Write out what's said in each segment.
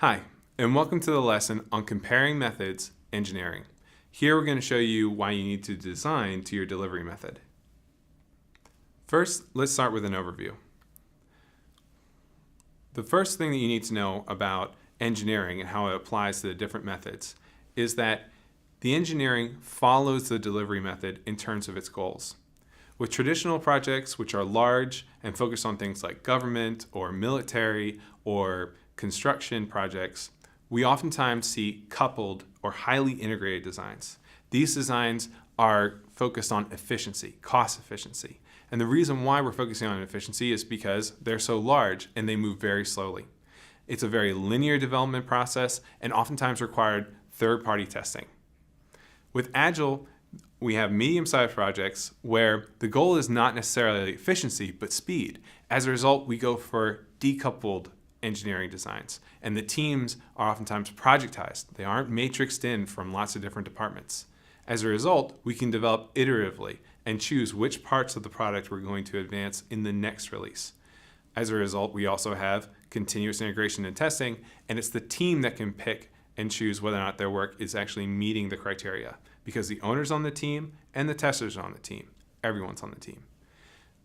Hi, and welcome to the lesson on comparing methods engineering. Here we're going to show you why you need to design to your delivery method. First, let's start with an overview. The first thing that you need to know about engineering and how it applies to the different methods is that the engineering follows the delivery method in terms of its goals. With traditional projects, which are large and focus on things like government or military or construction projects, we oftentimes see coupled or highly integrated designs. These designs are focused on efficiency, cost efficiency. And the reason why we're focusing on efficiency is because they're so large and they move very slowly. It's a very linear development process and oftentimes required third-party testing. With Agile, we have medium-sized projects where the goal is not necessarily efficiency, but speed. As a result, we go for decoupled engineering designs, and the teams are oftentimes projectized. They aren't matrixed in from lots of different departments. As a result, we can develop iteratively and choose which parts of the product we're going to advance in the next release. As a result, we also have continuous integration and testing, and it's the team that can pick and choose whether or not their work is actually meeting the criteria, because the owner's on the team and the testers are on the team. Everyone's on the team.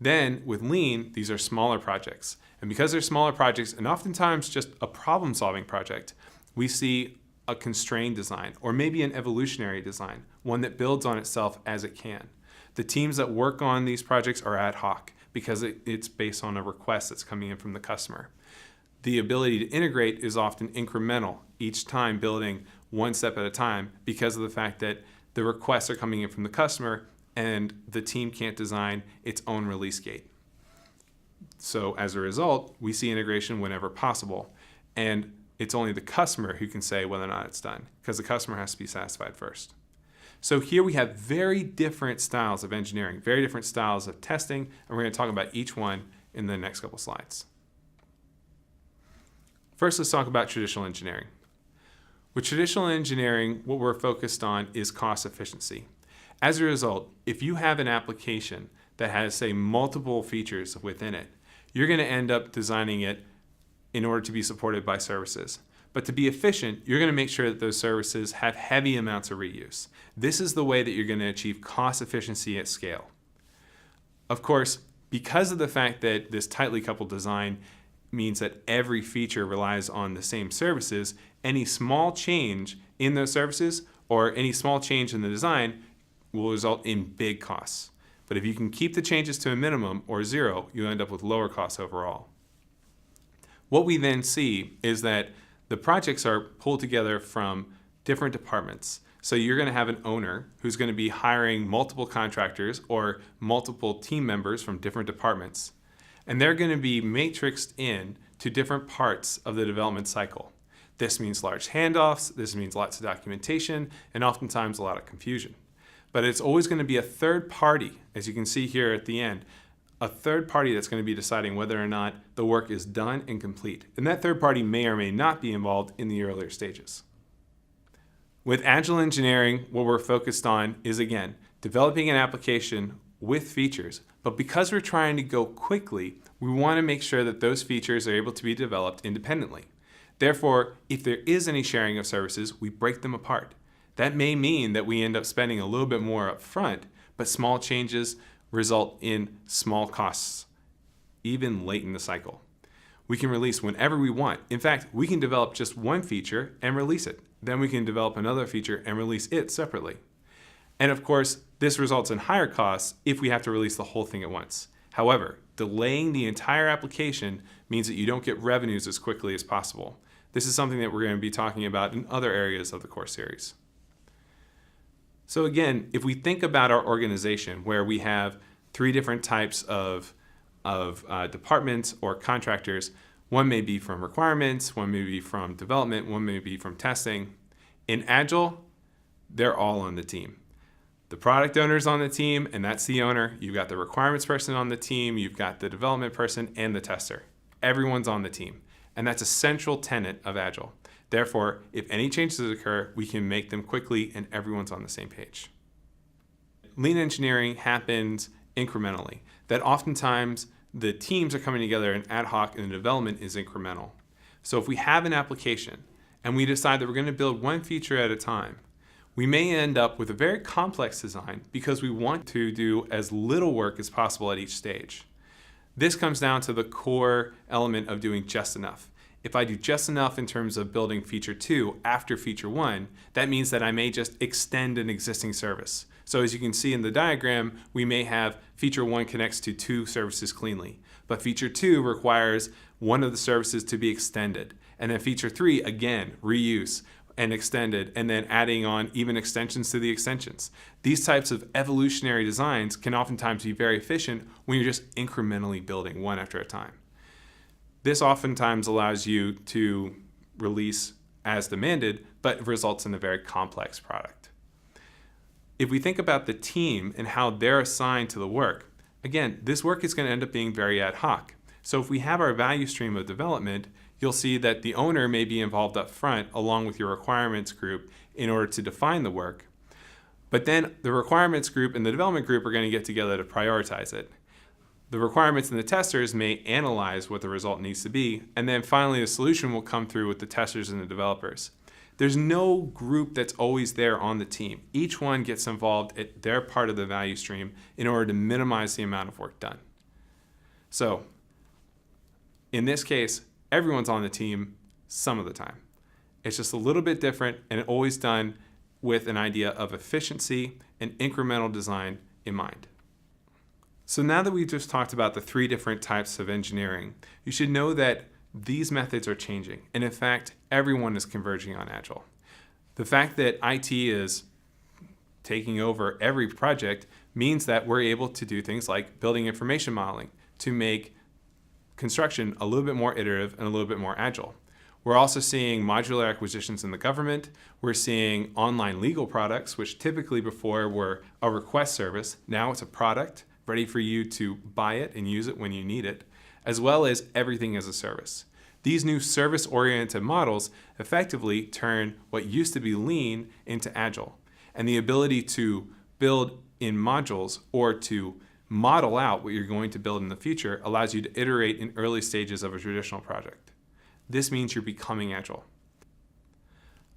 Then with Lean, these are smaller projects. And because they're smaller projects and oftentimes just a problem-solving project, we see a constrained design or maybe an evolutionary design, one that builds on itself as it can. The teams that work on these projects are ad hoc because it's based on a request that's coming in from the customer. The ability to integrate is often incremental, each time building one step at a time because of the fact that the requests are coming in from the customer and the team can't design its own release gate. So as a result, we see integration whenever possible. And it's only the customer who can say whether or not it's done, because the customer has to be satisfied first. So here we have very different styles of engineering, very different styles of testing, and we're going to talk about each one in the next couple slides. First, let's talk about traditional engineering. With traditional engineering, what we're focused on is cost efficiency. As a result, if you have an application that has, say, multiple features within it, you're going to end up designing it in order to be supported by services. But to be efficient, you're going to make sure that those services have heavy amounts of reuse. This is the way that you're going to achieve cost efficiency at scale. Of course, because of the fact that this tightly coupled design means that every feature relies on the same services, any small change in those services or any small change in the design will result in big costs. But if you can keep the changes to a minimum or zero, you'll end up with lower costs overall. What we then see is that the projects are pulled together from different departments. So you're going to have an owner who's going to be hiring multiple contractors or multiple team members from different departments. And they're going to be matrixed in to different parts of the development cycle. This means large handoffs, this means lots of documentation, and oftentimes a lot of confusion. But it's always going to be a third party, as you can see here at the end, a third party that's going to be deciding whether or not the work is done and complete. And that third party may or may not be involved in the earlier stages. With Agile engineering, what we're focused on is, again, developing an application with features. But because we're trying to go quickly, we want to make sure that those features are able to be developed independently. Therefore, if there is any sharing of services, we break them apart. That may mean that we end up spending a little bit more up front, but small changes result in small costs, even late in the cycle. We can release whenever we want. In fact, we can develop just one feature and release it. Then we can develop another feature and release it separately. And of course, this results in higher costs if we have to release the whole thing at once. However, delaying the entire application means that you don't get revenues as quickly as possible. This is something that we're going to be talking about in other areas of the course series. So again, if we think about our organization where we have three different types of departments or contractors, one may be from requirements, one may be from development, one may be from testing. In Agile, they're all on the team. The product owner's on the team, and that's the owner. You've got the requirements person on the team, you've got the development person and the tester. Everyone's on the team. And that's a central tenet of Agile. Therefore, if any changes occur, we can make them quickly and everyone's on the same page. Lean engineering happens incrementally. That oftentimes the teams are coming together in ad hoc and the development is incremental. So if we have an application and we decide that we're going to build one feature at a time, we may end up with a very complex design because we want to do as little work as possible at each stage. This comes down to the core element of doing just enough. If I do just enough in terms of building feature 2 after feature 1, that means that I may just extend an existing service. So as you can see in the diagram, we may have feature 1 connects to 2 services cleanly, but feature 2 requires one of the services to be extended. And then feature 3, again, reuse and extended, and then adding on even extensions to the extensions. These types of evolutionary designs can oftentimes be very efficient when you're just incrementally building one after a time. This oftentimes allows you to release as demanded, but results in a very complex product. If we think about the team and how they're assigned to the work, again, this work is going to end up being very ad hoc. So if we have our value stream of development, you'll see that the owner may be involved up front along with your requirements group in order to define the work. But then the requirements group and the development group are going to get together to prioritize it. The requirements and the testers may analyze what the result needs to be, and then finally the solution will come through with the testers and the developers. There's no group that's always there on the team. Each one gets involved at their part of the value stream in order to minimize the amount of work done. So in this case, everyone's on the team some of the time. It's just a little bit different and always done with an idea of efficiency and incremental design in mind. So now that we've just talked about the 3 different types of engineering, you should know that these methods are changing. And in fact, everyone is converging on Agile. The fact that IT is taking over every project means that we're able to do things like building information modeling to make construction a little bit more iterative and a little bit more agile. We're also seeing modular acquisitions in the government. We're seeing online legal products, which typically before were a request service. Now it's a product ready for you to buy it and use it when you need it, as well as everything as a service. These new service-oriented models effectively turn what used to be lean into agile. And the ability to build in modules or to model out what you're going to build in the future allows you to iterate in early stages of a traditional project. This means you're becoming agile.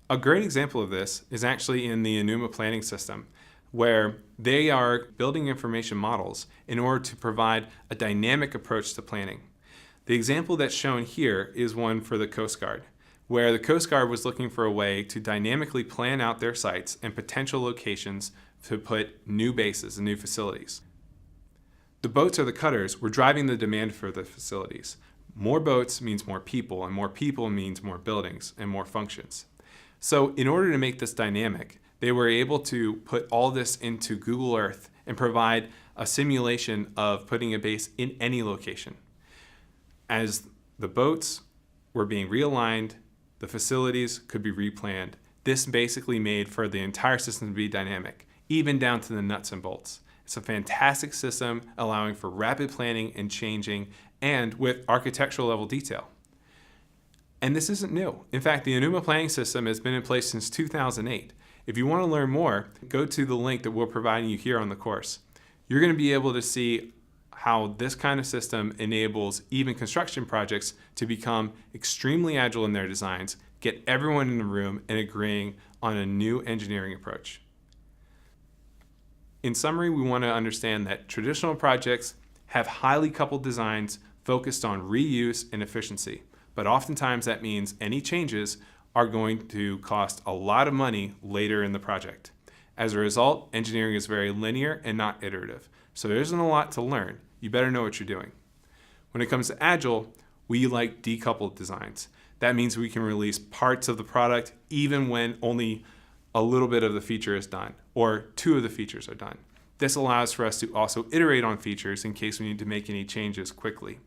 A great example of this is actually in the Enuma planning system, where they are building information models in order to provide a dynamic approach to planning. The example that's shown here is one for the Coast Guard, where the Coast Guard was looking for a way to dynamically plan out their sites and potential locations to put new bases and new facilities. The boats or the cutters were driving the demand for the facilities. More boats means more people, and more people means more buildings and more functions. So in order to make this dynamic, they were able to put all this into Google Earth and provide a simulation of putting a base in any location. As the boats were being realigned, the facilities could be replanned. This basically made for the entire system to be dynamic, even down to the nuts and bolts. It's a fantastic system allowing for rapid planning and changing and with architectural level detail. And this isn't new. In fact, the Enuma planning system has been in place since 2008. If you want to learn more, go to the link that we're providing you here on the course. You're going to be able to see how this kind of system enables even construction projects to become extremely agile in their designs, get everyone in the room and agreeing on a new engineering approach. In summary, we want to understand that traditional projects have highly coupled designs focused on reuse and efficiency, but oftentimes that means any changes are going to cost a lot of money later in the project. As a result, engineering is very linear and not iterative. So there isn't a lot to learn. You better know what you're doing. When it comes to Agile, we like decoupled designs. That means we can release parts of the product even when only a little bit of the feature is done, or 2 of the features are done. This allows for us to also iterate on features in case we need to make any changes quickly.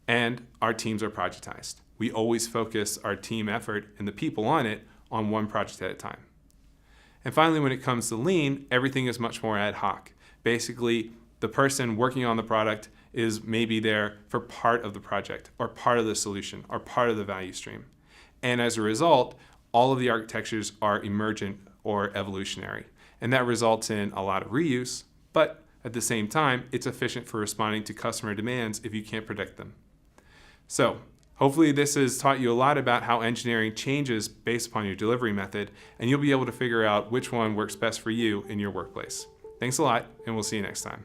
And our teams are projectized. We always focus our team effort and the people on it on one project at a time. And finally, when it comes to lean, everything is much more ad hoc. Basically, the person working on the product is maybe there for part of the project or part of the solution or part of the value stream. And as a result, all of the architectures are emergent or evolutionary. And that results in a lot of reuse, but at the same time, it's efficient for responding to customer demands if you can't predict them. So Hopefully this has taught you a lot about how engineering changes based upon your delivery method, and you'll be able to figure out which one works best for you in your workplace. Thanks a lot, and we'll see you next time.